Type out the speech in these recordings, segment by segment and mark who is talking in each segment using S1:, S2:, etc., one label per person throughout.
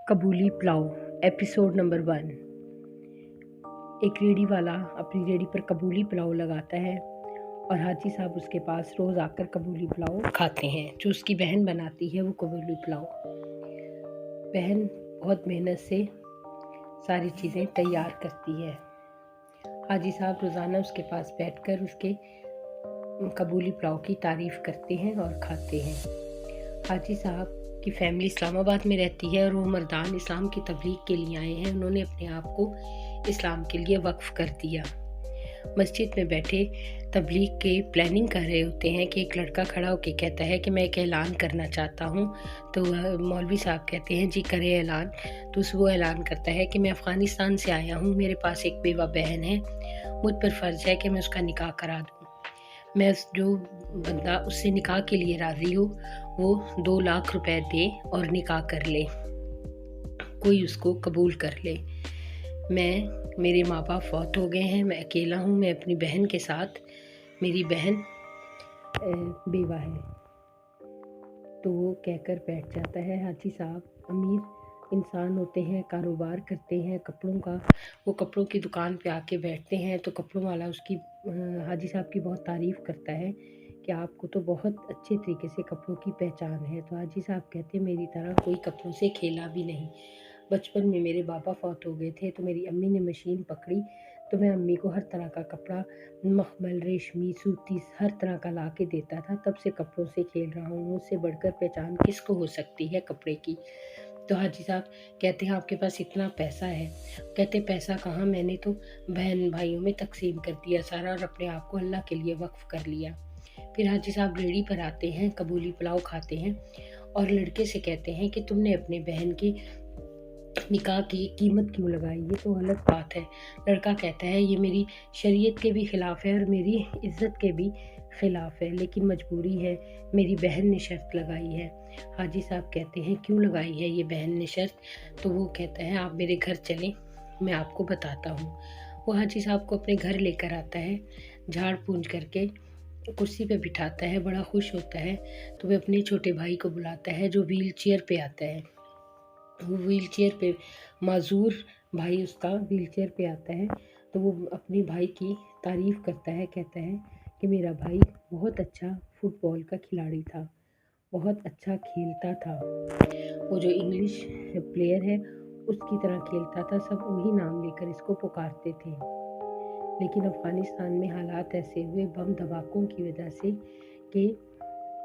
S1: कबूली pulao episode number 1। एक ready वाला अपनी रेडी पर कबूली पुलाव लगाता है और हाजी साहब उसके पास रोज़ आकर कबूली पुलाव खाते हैं। जो उसकी बहन बनाती है वो कबूली पुलाव, बहन बहुत मेहनत से सारी चीज़ें तैयार करती है। हाजी साहब रोज़ाना उसके पास बैठकर उसके कबूली पुलाव की तारीफ़ करते हैं और खाते हैं। हाजी साहब की फैमिली इस्लामाबाद में रहती है और वो मर्दान इस्लाम की तबलीग के लिए आए हैं। उन्होंने अपने आप को इस्लाम के लिए वक्फ कर दिया। मस्जिद में बैठे तबलीग के प्लानिंग कर रहे होते हैं कि एक लड़का खड़ा होकर कहता है कि मैं एक ऐलान करना चाहता हूँ। तो मौलवी साहब कहते हैं जी करें ऐलान। तो वो ऐलान करता है कि मैं अफ़गानिस्तान से आया हूँ, मेरे पास एक बेवा बहन है, मुझ पर फ़र्ज़ है कि मैं उसका निकाह करा दूँ। मैं जो बंदा उससे निकाह के लिए राज़ी हो वो 2 लाख रुपए दे और निकाह कर ले, कोई उसको कबूल कर ले। मेरे माँ बाप फौत हो गए हैं, मैं अकेला हूँ, मैं अपनी बहन के साथ, मेरी बहन बेवा है। तो वो कहकर बैठ जाता है। हाजी साहब अमीर इंसान होते हैं, कारोबार करते हैं कपड़ों का। वो कपड़ों की दुकान पे आके बैठते हैं तो कपड़ों वाला उसकी हाजी साहब की बहुत तारीफ़ करता है कि आपको तो बहुत अच्छे तरीके से कपड़ों की पहचान है। तो हाजी साहब कहते हैं मेरी तरह कोई कपड़ों से खेला भी नहीं। बचपन में मेरे बाबा फौत हो गए थे तो मेरी अम्मी ने मशीन पकड़ी तो मैं अम्मी को हर तरह का कपड़ा, मखमल, रेशमी, सूती, हर तरह का ला के देता था। तब से कपड़ों से खेल रहा हूँ, मुझसे बढ़कर पहचान किसको हो सकती है कपड़े की। तो हाजी साहब कहते हैं आपके पास इतना पैसा है? कहते पैसा कहाँ, मैंने तो बहन भाइयों में तकसीम कर दिया सारा और अपने आप को अल्लाह के लिए वक्फ कर लिया। फिर हाजी साहब रेडी पर आते हैं, कबूली पुलाव खाते हैं और लड़के से कहते हैं कि तुमने अपने बहन की निकाह की कीमत क्यों लगाई, ये तो गलत बात है। लड़का कहता है ये मेरी शरीयत के भी ख़िलाफ़ है और मेरी इज़्ज़त के भी ख़िलाफ़ है, लेकिन मजबूरी है, मेरी बहन ने शर्त लगाई है। हाजी साहब कहते हैं क्यों लगाई है ये बहन ने शर्त? तो वो कहता है आप मेरे घर चलें, मैं आपको बताता हूँ। वो हाजी साहब को अपने घर लेकर आता है, झाड़ पूंछ करके कुर्सी पे बिठाता है, बड़ा खुश होता है। तो वह अपने छोटे भाई को बुलाता है जो व्हील चेयर पे आता है। वो व्हील चेयर पे माजूर भाई उसका व्हील चेयर पे आता है तो वो अपने भाई की तारीफ़ करता है, कहता है कि मेरा भाई बहुत अच्छा फुटबॉल का खिलाड़ी था, बहुत अच्छा खेलता था, वो जो इंग्लिश प्लेयर है उसकी तरह खेलता था, सब वही नाम लेकर इसको पुकारते थे। लेकिन अफ़गानिस्तान में हालात ऐसे हुए बम धमाकों की वजह से कि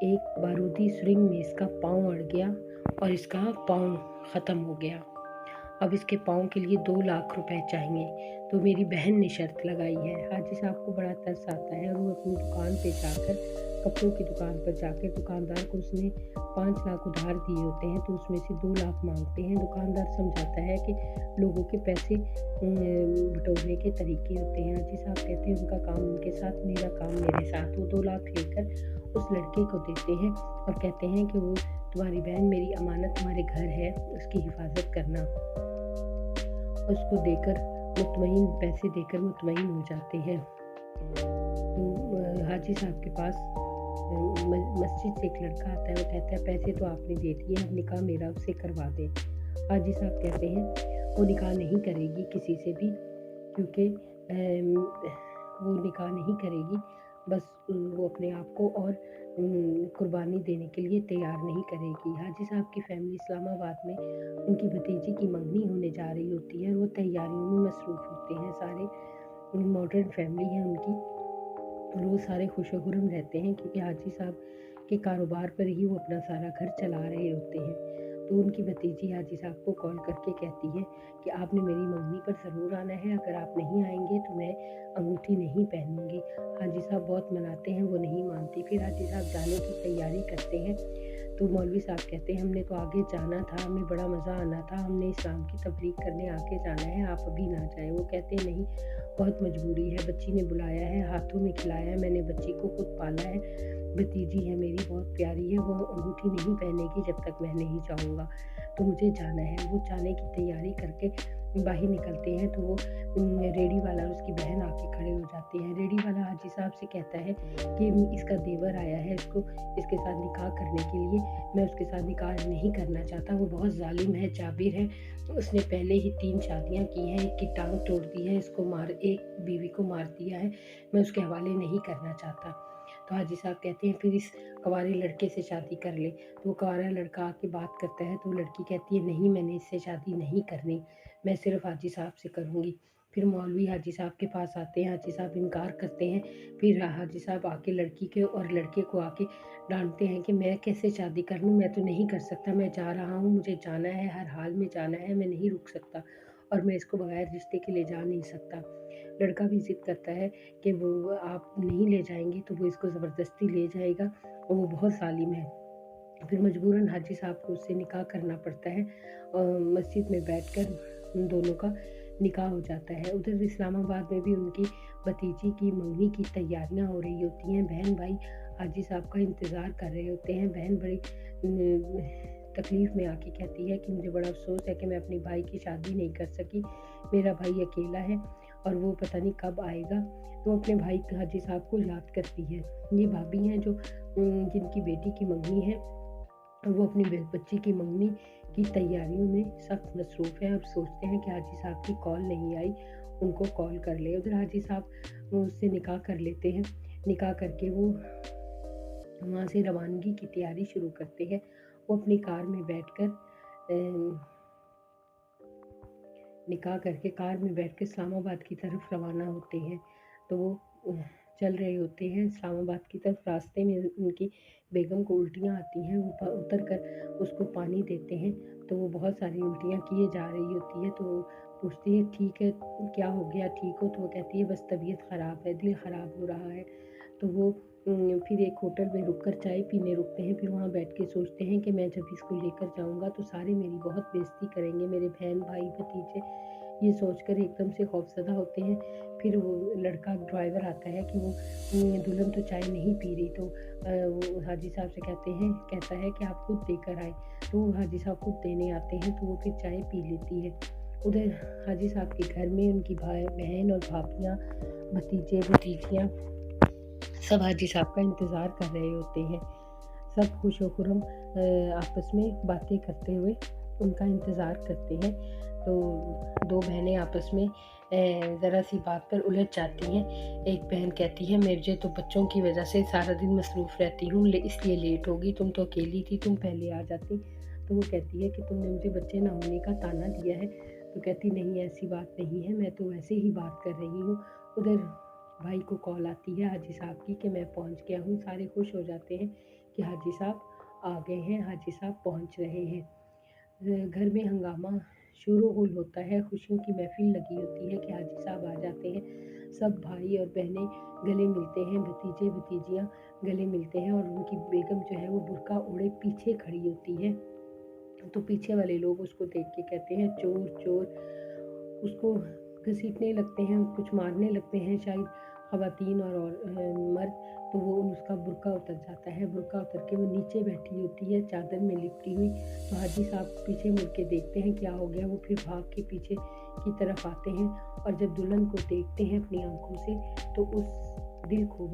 S1: एक बारूदी सुरंग में इसका पाँव अड़ गया और इसका पाँव ख़त्म हो गया। अब इसके पाँव के लिए 2 लाख रुपए चाहिए। तो मेरी बहन ने शर्त लगाई है। हाजी साहब को बड़ा तरस आता है और वो अपनी दुकान पे जाकर, कपड़ों की दुकान पर जाकर, दुकानदार को उसने 5 लाख उधार दिए होते हैं तो उसमें से 2 लाख मांगते हैं। दुकानदार समझाता है कि लोगों के पैसे बटोरने के तरीके होते हैं। हाजी साहब कहते हैं उनका काम उनके साथ, मेरा काम मेरे साथ। वो 2 लाख लेकर उस लड़के को देते हैं और कहते हैं कि वो तुम्हारी बहन मेरी अमानत तुम्हारे घर है, उसकी हिफाजत करना। उसको देकर मुतमईन, पैसे देकर मुतमईन हो जाते हैं। तो हाजी साहब के पास मस्जिद से एक लड़का आता है, वो कहता है पैसे तो आपने दे दिए, निकाह मेरा उससे करवा दे। हाजी साहब कहते हैं वो निकाह नहीं करेगी किसी से भी, क्योंकि वो निकाह नहीं करेगी, बस वो अपने आप को और कुर्बानी देने के लिए तैयार नहीं करेगी। हाजी साहब की फैमिली इस्लामाबाद में उनकी भतीजी की मंगनी होने जा रही होती है और वो तैयारियों में मसरूफ़ होते हैं। सारे मॉडर्न फैमिली है उनकी और वो सारे खुशो-खुर्रम रहते हैं क्योंकि हाजी साहब के कारोबार पर ही वो अपना सारा घर चला रहे होते हैं। तो उनकी भतीजी हाजी साहब को कॉल करके कहती है कि आपने मेरी मंगनी पर ज़रूर आना है, अगर आप नहीं आएंगे तो मैं अंगूठी नहीं पहनूंगी। हाजी साहब बहुत मनाते हैं, वो नहीं मानती। फिर हाजी साहब जाने की तैयारी करते हैं तो मौलवी साहब कहते हैं हमने तो आगे जाना था, हमें बड़ा मज़ा आना था, हमने इस्लाम की तबलीग करने आगे जाना है, आप अभी ना जाएं। वो कहते हैं नहीं, बहुत मजबूरी है, बच्ची ने बुलाया है, हाथों में खिलाया है, मैंने बच्ची को खुद पाला है, भतीजी है मेरी, बहुत प्यारी है, वो अंगूठी नहीं पहनेगी जब तक मैं नहीं जाऊँगा, तो मुझे जाना है। वो जाने की तैयारी करके बाहर निकलते हैं तो वो रेडी वाला और उसकी बहन आके खड़े हो जाते हैं। रेडी वाला हाजी साहब से कहता है कि इसका देवर आया है, इसके साथ निकाह करने के लिए, मैं उसके साथ निकाह नहीं करना चाहता, वो बहुत जालिम है, जाबिर है, उसने पहले ही 3 शादियाँ की हैं, एक की टांग तोड़ दी है, एक बीवी को मार दिया है, मैं उसके हवाले नहीं करना चाहता। तो हाजी साहब कहते हैं फिर इस कंवारे लड़के से शादी कर ले। तो वो कंवारा लड़का आके बात करता है तो लड़की कहती है नहीं, मैंने इससे शादी नहीं करनी, मैं सिर्फ हाजी साहब से करूँगी। फिर मौलवी हाजी साहब के पास आते हैं, हाजी साहब इनकार करते हैं। फिर हाजी साहब आके लड़की के और लड़के को आके डांटते हैं कि मैं कैसे शादी कर लूँ, मैं तो नहीं कर सकता, मैं जा रहा हूँ, मुझे जाना है, हर हाल में जाना है, मैं नहीं रुक सकता और मैं इसको बगैर रिश्ते के ले जा नहीं सकता। लड़का भी ज़िद करता है कि वो आप नहीं ले जाएंगे तो वो इसको ज़बरदस्ती ले जाएगा और वो बहुत ज़ालिम है। फिर मजबूरन हाजी साहब को उससे निकाह करना पड़ता है और मस्जिद में बैठकर उन दोनों का निकाह हो जाता है। उधर इस्लामाबाद में भी उनकी भतीजी की मंगनी की तैयारियां हो रही होती हैं। बहन भाई हाजी साहब का इंतज़ार कर रहे होते हैं। बहन बड़ी तकलीफ़ में आके कहती है कि मुझे बड़ा अफसोस है कि मैं अपने भाई की शादी नहीं कर सकी, मेरा भाई अकेला है और वो पता नहीं कब आएगा। तो अपने भाई हाजी साहब को याद करती है। ये भाभी हैं जो जिनकी बेटी की मंगनी है, वो अपनी बच्ची की मंगनी की तैयारियों में सख्त मसरूफ़ है और सोचते हैं कि हाजी साहब की कॉल नहीं आई, उनको कॉल कर ले। उधर हाजी साहब उससे निकाह कर लेते हैं। निकाह करके वो वहाँ से रवानगी की तैयारी शुरू करते हैं। वो अपनी कार में बैठकर इस्लामाबाद की तरफ रवाना होते हैं। तो वो चल रहे होते हैं इस्लामाबाद की तरफ। रास्ते में उनकी बेगम को उल्टियाँ आती हैं। वो उतर कर उसको पानी देते हैं तो वो बहुत सारी उल्टियाँ किए जा रही होती है। तो वो पूछती है ठीक है, क्या हो गया, ठीक हो? तो वो कहती है बस तबीयत ख़राब है, दिल ख़राब हो रहा है। तो वो फिर एक होटल में रुक कर चाय पीने रुकते हैं। फिर वहाँ बैठ के सोचते हैं कि मैं जब इसको लेकर जाऊँगा तो सारे मेरी बहुत बेइज्जती करेंगे, मेरे बहन भाई भतीजे। ये सोचकर एकदम से खौफज़दा होते हैं। फिर वो लड़का ड्राइवर आता है कि वो दुल्हन तो चाय नहीं पी रही। तो वो हाजी साहब से कहता है कि आप खुद देकर आए। तो हाजी साहब खुद देने आते हैं तो वो फिर चाय पी लेती है। उधर हाजी साहब के घर में उनकी भाई बहन और भाभियाँ, भतीजे भतीजियाँ सब हाजी साहब का इंतज़ार कर रहे होते हैं। सब खुश व खुर्रम आपस में बातें करते हुए उनका इंतज़ार करते हैं। तो 2 बहनें आपस में ज़रा सी बात पर उलझ जाती हैं। एक बहन कहती है मुझे तो बच्चों की वजह से सारा दिन मसरूफ़ रहती हूँ, इसलिए लेट होगी, तुम तो अकेली थी, तुम पहले आ जाती। तो वो कहती है कि तुमने मुझे बच्चे ना होने का ताना दिया है। तो कहती नहीं, ऐसी बात नहीं है, मैं तो वैसे ही बात कर रही हूँ। उधर भाई को कॉल आती है हाजी साहब की कि मैं पहुँच गया हूँ। सारे खुश हो जाते हैं कि हाजी साहब आ गए हैं, हाजी साहब पहुँच रहे हैं। घर में हंगामा शुरू होता है, खुशियों की महफिल लगी होती है कि हाजी साहब आ जाते हैं। सब भाई और बहनें गले मिलते हैं, भतीजे भतीजियाँ गले मिलते हैं और उनकी बेगम जो है वो बुर्का ओढ़े पीछे खड़ी होती है। तो पीछे वाले लोग उसको देख के कहते हैं चोर चोर, उसको घसीटने लगते हैं, कुछ मारने लगते हैं शायद ख़वातीन और मर्द। तो वो उसका बुर्का उतर जाता है। बुर्का उतर के वो नीचे बैठी होती है चादर में लिपटी हुई। तो हाजी साहब पीछे मुड़ के देखते हैं क्या हो गया। वो फिर भाग के पीछे की तरफ आते हैं और जब दुल्हन को देखते हैं अपनी आंखों से तो उस दिल खो